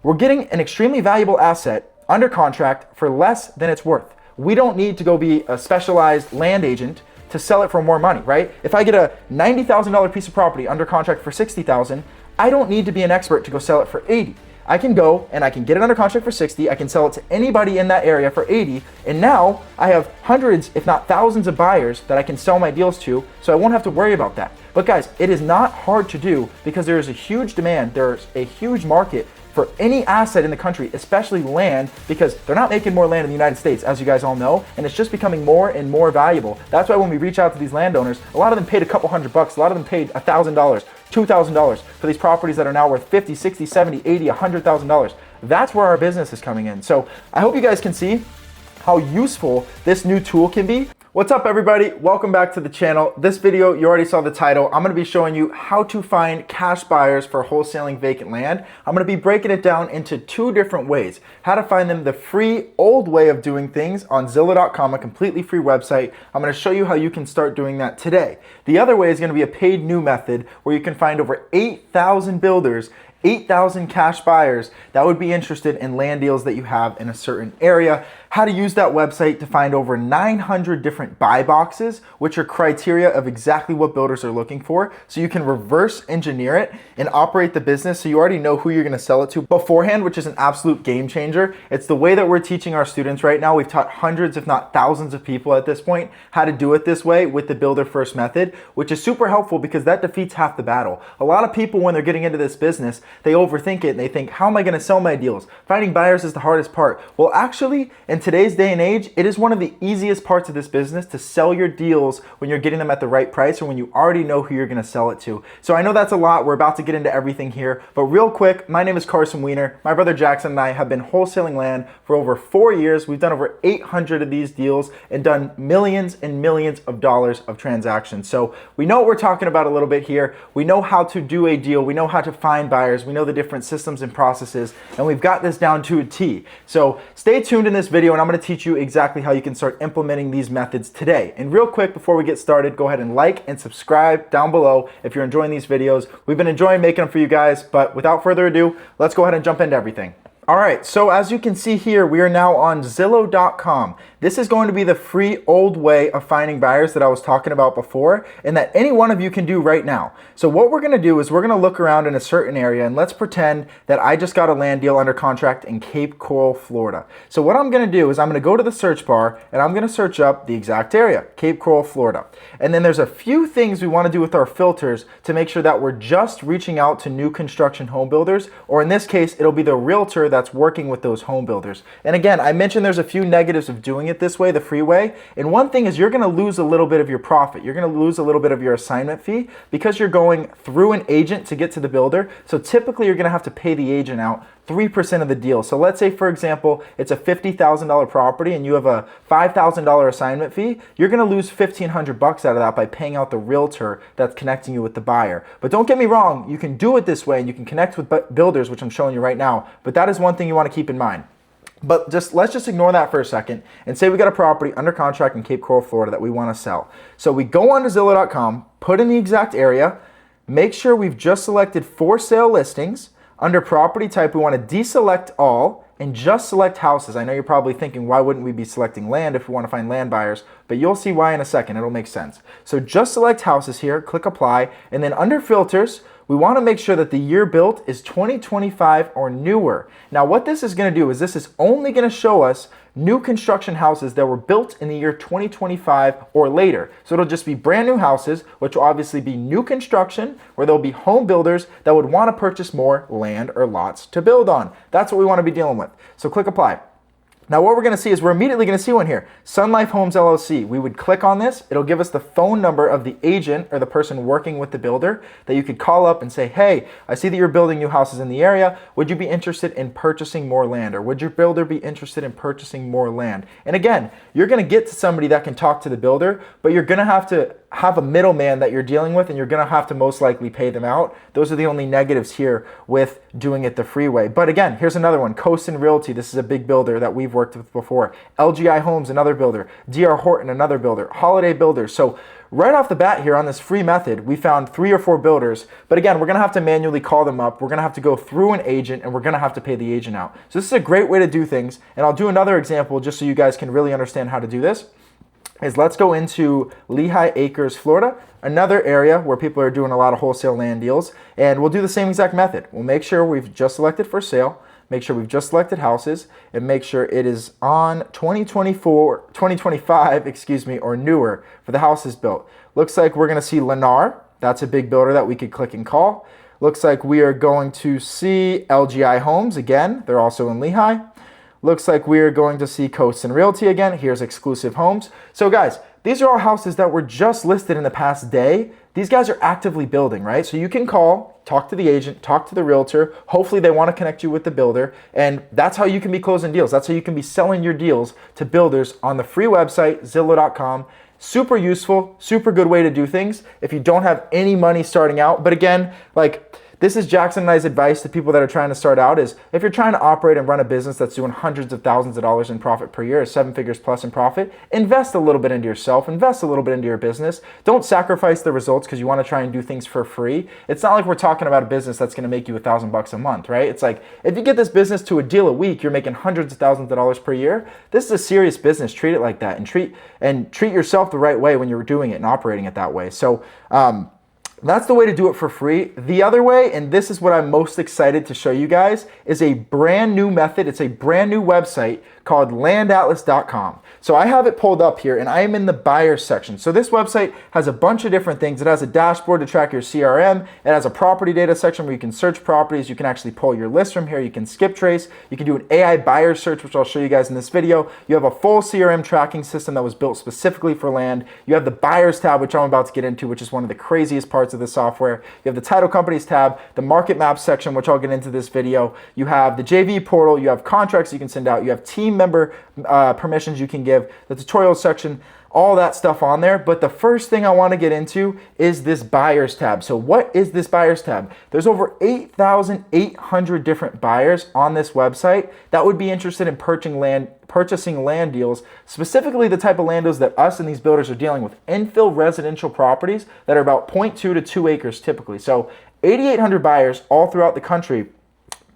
We're getting an extremely valuable asset under contract for less than it's worth. We don't need to go be a specialized land agent to sell it for more money, right? If I get a $90,000 piece of property under contract for $60,000, I don't need to be an expert to go sell it for 80. I can go and I can get it under contract for 60, I can sell it to anybody in that area for 80, and now I have hundreds, if not thousands of buyers that I can sell my deals to, so I won't have to worry about that. But guys, it is not hard to do because there is a huge demand, there's a huge market for any asset in the country, especially land, because they're not making more land in the United States, as you guys all know, and it's just becoming more and more valuable. That's why when we reach out to these landowners, a lot of them paid a couple $100, a lot of them paid $1,000, $2,000 for these properties that are now worth 50, 60, 70, 80, $100,000. That's where our business is coming in. So I hope you guys can see how useful this new tool can be. What's up everybody? Welcome back to the channel. This video, you already saw the title. I'm gonna be showing you how to find cash buyers for wholesaling vacant land. I'm gonna be breaking it down into two different ways. How to find them the free old way of doing things on Zillow.com, a completely free website. I'm gonna show you how you can start doing that today. The other way is gonna be a paid new method where you can find over 8,000 builders, 8,000 cash buyers that would be interested in land deals that you have in a certain area. How to use that website to find over 900 different buy boxes, which are criteria of exactly what builders are looking for. So you can reverse engineer it and operate the business so you already know who you're gonna sell it to beforehand, which is an absolute game changer. It's the way that we're teaching our students right now. We've taught hundreds, if not thousands of people at this point how to do it this way with the builder first method, which is super helpful because that defeats half the battle. A lot of people, when they're getting into this business, they overthink it and they think, how am I gonna sell my deals? Finding buyers is the hardest part. Well, actually, in today's day and age, it is one of the easiest parts of this business to sell your deals when you're getting them at the right price or when you already know who you're gonna sell it to. So I know that's a lot. We're about to get into everything here, but real quick, my name is Wiener. My brother Jackson and I have been wholesaling land for over 4 years. We've done over 800 of these deals and done millions and millions of dollars of transactions. So we know what we're talking about a little bit here. We know how to do a deal. We know how to find buyers. We know the different systems and processes, and we've got this down to a T. So stay tuned in this video and I'm gonna teach you exactly how you can start implementing these methods today. And real quick, before we get started, go ahead and like and subscribe down below if you're enjoying these videos. We've been enjoying making them for you guys, but without further ado, let's go ahead and jump into everything. All right, so as you can see here, we are now on Zillow.com. This is going to be the free old way of finding buyers that I was talking about before and that any one of you can do right now. So what we're gonna do is we're gonna look around in a certain area and let's pretend that I just got a land deal under contract in Cape Coral, Florida. So what I'm gonna do is I'm gonna go to the search bar and I'm gonna search up the exact area, Cape Coral, Florida. And then there's a few things we wanna do with our filters to make sure that we're just reaching out to new construction home builders, or in this case, it'll be the realtor that's working with those home builders. And again, I mentioned there's a few negatives of doing it this way, the free way. And one thing is you're gonna lose a little bit of your profit. You're gonna lose a little bit of your assignment fee because you're going through an agent to get to the builder. So typically you're gonna have to pay the agent out 3% of the deal. So let's say, for example, it's a $50,000 property and you have a $5,000 assignment fee. You're gonna lose $1,500 out of that by paying out the realtor that's connecting you with the buyer. But don't get me wrong, you can do it this way and you can connect with builders, which I'm showing you right now. But that is one thing you wanna keep in mind. But let's just ignore that for a second and say we got a property under contract in Cape Coral, Florida that we wanna sell. So we go onto Zillow.com, put in the exact area, make sure we've just selected for sale listings. Under property type, we want to deselect all and just select houses. I know you're probably thinking, why wouldn't we be selecting land if we want to find land buyers? But you'll see why in a second, it'll make sense. So just select houses here, click apply, and then under filters, we want to make sure that the year built is 2025 or newer. Now what this is going to do is this is only going to show us new construction houses that were built in the year 2025 or later. So it'll just be brand new houses, which will obviously be new construction, where there'll be home builders that would want to purchase more land or lots to build on. That's what we want to be dealing with. So click apply. Now what we're gonna see is we're immediately gonna see one here, Sun Life Homes LLC. We would click on this, it'll give us the phone number of the agent or the person working with the builder that you could call up and say, hey, I see that you're building new houses in the area. Would you be interested in purchasing more land? Or would your builder be interested in purchasing more land? And again, you're gonna get to somebody that can talk to the builder, but you're gonna have to have a middleman that you're dealing with, and you're gonna have to most likely pay them out. Those are the only negatives here with doing it the freeway. But again, here's another one, Coastin Realty. This is a big builder that we've worked with before. LGI Homes, another builder. DR Horton, another builder. Holiday Builders. So right off the bat here on this free method, we found 3 or 4 builders, but again, we're gonna have to manually call them up. We're gonna have to go through an agent, and we're gonna have to pay the agent out. So this is a great way to do things, and I'll do another example just so you guys can really understand how to do this. Let's go into Lehigh Acres, Florida, another area where people are doing a lot of wholesale land deals, and we'll do the same exact method. We'll make sure we've just selected for sale, make sure we've just selected houses, and make sure it is on 2025, or newer for the houses built. Looks like we're gonna see Lennar. That's a big builder that we could click and call. Looks like we are going to see LGI Homes again. They're also in Lehigh. Looks like we're going to see Coastin Realty again. Here's Exclusive Homes. So guys, these are all houses that were just listed in the past day. These guys are actively building, right? So you can call, talk to the agent, talk to the realtor. Hopefully they want to connect you with the builder. And that's how you can be closing deals. That's how you can be selling your deals to builders on the free website, Zillow.com. Super useful, super good way to do things if you don't have any money starting out. But again, like, this is Jackson and I's advice to people that are trying to start out is if you're trying to operate and run a business that's doing hundreds of thousands of dollars in profit per year, 7 figures plus in profit, invest a little bit into yourself, invest a little bit into your business. Don't sacrifice the results because you want to try and do things for free. It's not like we're talking about a business that's going to make you $1,000 a month, right? It's like if you get this business to a deal a week, you're making hundreds of thousands of dollars per year. This is a serious business. Treat it like that, and treat yourself the right way when you're doing it and operating it that way. So, that's the way to do it for free. The other way, and this is what I'm most excited to show you guys, is a brand new method. It's a brand new website called landatlas.com. So I have it pulled up here, and I am in the buyers section. So this website has a bunch of different things. It has a dashboard to track your CRM. It has a property data section where you can search properties. You can actually pull your list from here. You can skip trace. You can do an AI buyer search, which I'll show you guys in this video. You have a full CRM tracking system that was built specifically for land. You have the buyers tab, which I'm about to get into, which is one of the craziest parts of the software. You have the title companies tab, the market map section, which I'll get into this video. You have the JV portal. You have contracts you can send out. You have team member permissions you can give, the tutorial section, all that stuff on there. But the first thing I want to get into is this buyers tab. So what is this buyers tab? There's over 8,800 different buyers on this website that would be interested in purchasing land deals, specifically the type of land deals that us and these builders are dealing with, infill residential properties that are about 0.2 to 2 acres typically. So 8,800 buyers all throughout the country.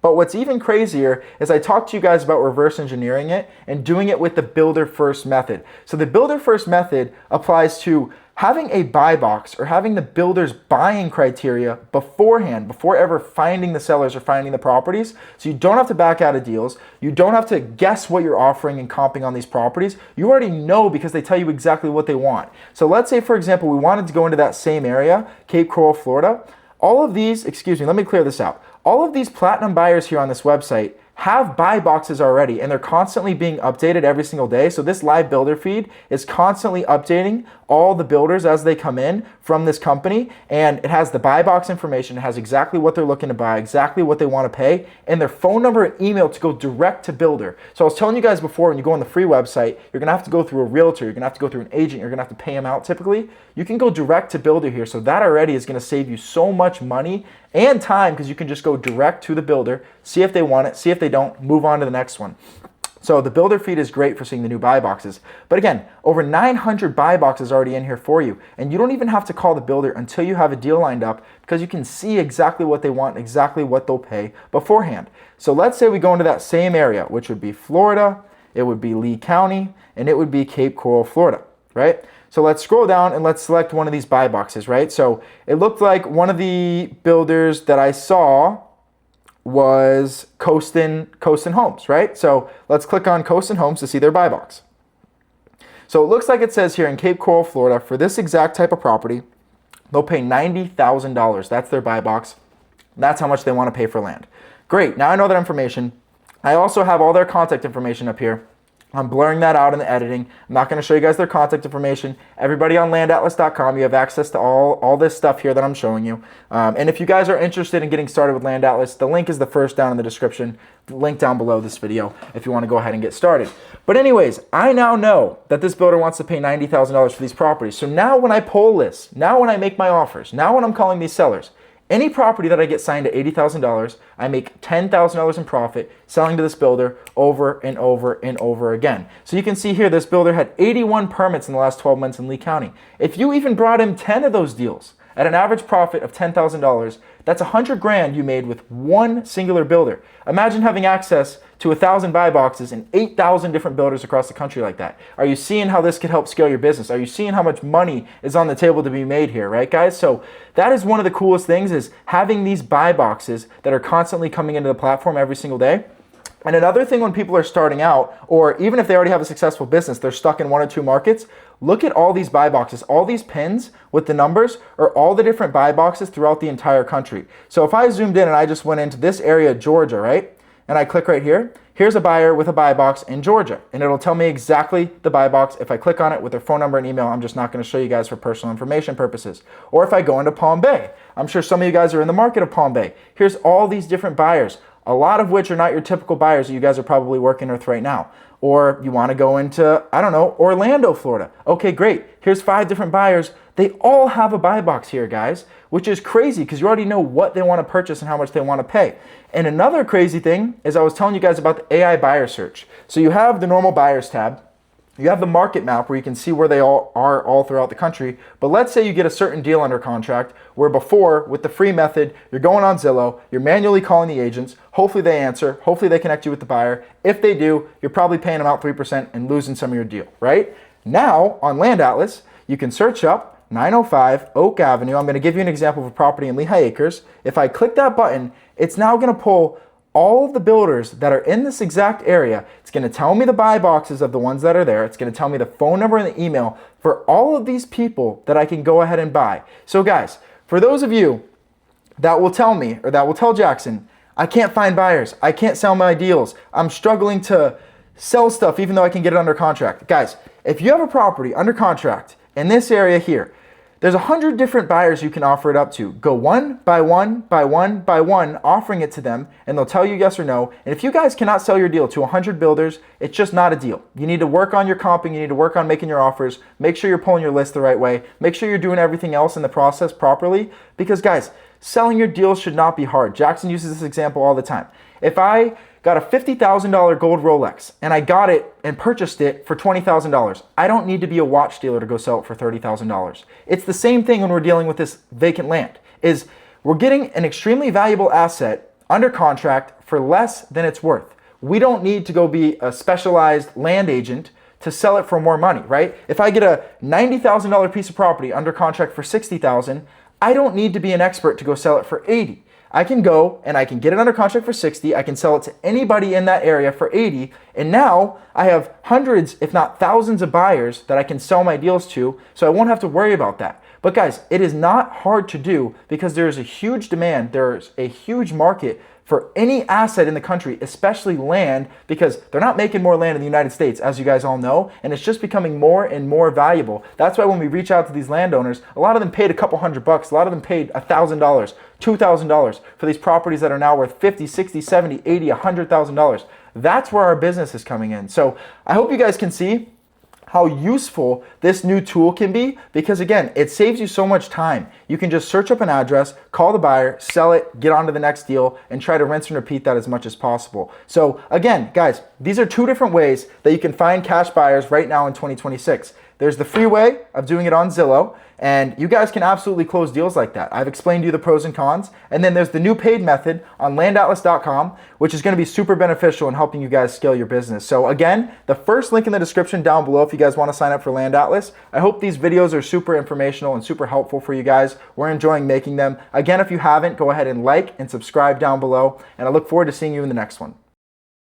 But what's even crazier is I talked to you guys about reverse engineering it and doing it with the builder first method. So the builder first method applies to having a buy box or having the builder's buying criteria beforehand, before ever finding the sellers or finding the properties. So you don't have to back out of deals. You don't have to guess what you're offering and comping on these properties. You already know because they tell you exactly what they want. So let's say, for example, we wanted to go into that same area, Cape Coral, Florida. All of these, let me clear this out. All of these platinum buyers here on this website have buy boxes already, and they're constantly being updated every single day. So this live builder feed is constantly updating all the builders as they come in from this company, and it has the buy box information. It has exactly what they're looking to buy, exactly what they want to pay, and their phone number and email to go direct to builder. So I was telling you guys before, when you go on the free website, you're gonna have to go through a realtor, you're gonna have to go through an agent, you're gonna have to pay them out typically. You can go direct to builder here, so that already is gonna save you so much money and time, because you can just go direct to the builder, see if they want it, see if they don't, move on to the next one. So the builder feed is great for seeing the new buy boxes. But again, over 900 buy boxes already in here for you. And you don't even have to call the builder until you have a deal lined up, because you can see exactly what they want, exactly what they'll pay beforehand. So let's say we go into that same area, which would be Florida, it would be Lee County, and it would be Cape Coral, Florida, right? So let's scroll down and let's select one of these buy boxes, right? So it looked like one of the builders that I saw was Coastin Homes, right? So let's click on Coastin Homes to see their buy box. So it looks like it says here in Cape Coral, Florida, for this exact type of property, they'll pay $90,000. That's their buy box. That's how much they want to pay for land. Great, now I know that information. I also have all their contact information up here. I'm blurring that out in the editing. I'm not going to show you guys their contact information. Everybody on landatlas.com, you have access to all this stuff here that I'm showing you. And if you guys are interested in getting started with Land Atlas, the link is the first down in the description, the link down below this video if you want to go ahead and get started. But anyways, I now know that this builder wants to pay $90,000 for these properties. So now when I poll lists, now when I make my offers, now when I'm calling these sellers, any property that I get signed at $80,000, I make $10,000 in profit selling to this builder over and over and over again. So you can see here, this builder had 81 permits in the last 12 months in Lee County. If you even brought him 10 of those deals at an average profit of $10,000, that's $100,000 you made with one singular builder. Imagine having access to 1,000 buy boxes and 8,000 different builders across the country like that. Are you seeing how this could help scale your business? Are you seeing how much money is on the table to be made here, right, guys? So that is one of the coolest things, is having these buy boxes that are constantly coming into the platform every single day. And another thing, when people are starting out, or even if they already have a successful business, they're stuck in one or two markets, look at all these buy boxes. All these pins with the numbers are all the different buy boxes throughout the entire country. So if I zoomed in and I just went into this area, Georgia, right? And I click right here, here's a buyer with a buy box in Georgia. And it'll tell me exactly the buy box. If I click on it with their phone number and email, I'm just not going to show you guys for personal information purposes. Or if I go into Palm Bay, I'm sure some of you guys are in the market of Palm Bay. Here's all these different buyers, a lot of which are not your typical buyers that you guys are probably working with right now. Or you want to go into, I don't know, Orlando, Florida. Okay, great. Here's 5 different buyers. They all have a buy box here, guys, which is crazy because you already know what they want to purchase and how much they want to pay. And another crazy thing is, I was telling you guys about the AI buyer search. So you have the normal buyers tab. You have the market map where you can see where they all are all throughout the country. But let's say you get a certain deal under contract where before, with the free method, you're going on Zillow, you're manually calling the agents. Hopefully they answer. Hopefully they connect you with the buyer. If they do, you're probably paying them out 3% and losing some of your deal, right? Now on Land Atlas, you can search up 905 Oak Avenue. I'm going to give you an example of a property in Lehigh Acres. If I click that button, it's now going to pull all of the builders that are in this exact area. It's going to tell me the buy boxes of the ones that are there. It's going to tell me the phone number and the email for all of these people that I can go ahead and buy. So guys, for those of you that will tell me, or that will tell Jackson, I can't find buyers, I can't sell my deals, I'm struggling to sell stuff even though I can get it under contract. Guys, if you have a property under contract in this area here, there's 100 different buyers you can offer it up to. Go one by one by one by one, offering it to them, and they'll tell you yes or no. And if you guys cannot sell your deal to 100 builders, it's just not a deal. You need to work on your comping. You need to work on making your offers. Make sure you're pulling your list the right way. Make sure you're doing everything else in the process properly. Because guys, selling your deals should not be hard. Jackson uses this example all the time. If I got a $50,000 gold Rolex and I got it and purchased it for $20,000, I don't need to be a watch dealer to go sell it for $30,000. It's the same thing when we're dealing with this vacant land, is we're getting an extremely valuable asset under contract for less than it's worth. We don't need to go be a specialized land agent to sell it for more money, right? If I get a $90,000 piece of property under contract for $60,000, I don't need to be an expert to go sell it for $80,000. I can go and I can get it under contract for $60,000. I can sell it to anybody in that area for $80,000. And now I have hundreds, if not thousands of buyers that I can sell my deals to, so I won't have to worry about that. But guys, it is not hard to do because there's a huge demand. There's a huge market for any asset in the country, especially land, because they're not making more land in the United States, as you guys all know, and it's just becoming more and more valuable. That's why when we reach out to these landowners, a lot of them paid a couple $100, a lot of them paid $1,000, $2,000 for these properties that are now worth $50,000, $60,000, $70,000, $80,000, $100,000. That's where our business is coming in. So I hope you guys can see how useful this new tool can be, because again, it saves you so much time. You can just search up an address, call the buyer, sell it, get on to the next deal, and try to rinse and repeat that as much as possible. So again, guys, these are 2 different ways that you can find cash buyers right now in 2026. There's the free way of doing it on Zillow, and you guys can absolutely close deals like that. I've explained to you the pros and cons. And then there's the new paid method on landatlas.com, which is going to be super beneficial in helping you guys scale your business. So again, the first link in the description down below if you guys want to sign up for Land Atlas. I hope these videos are super informational and super helpful for you guys. We're enjoying making them. Again, if you haven't, go ahead and like and subscribe down below, and I look forward to seeing you in the next one.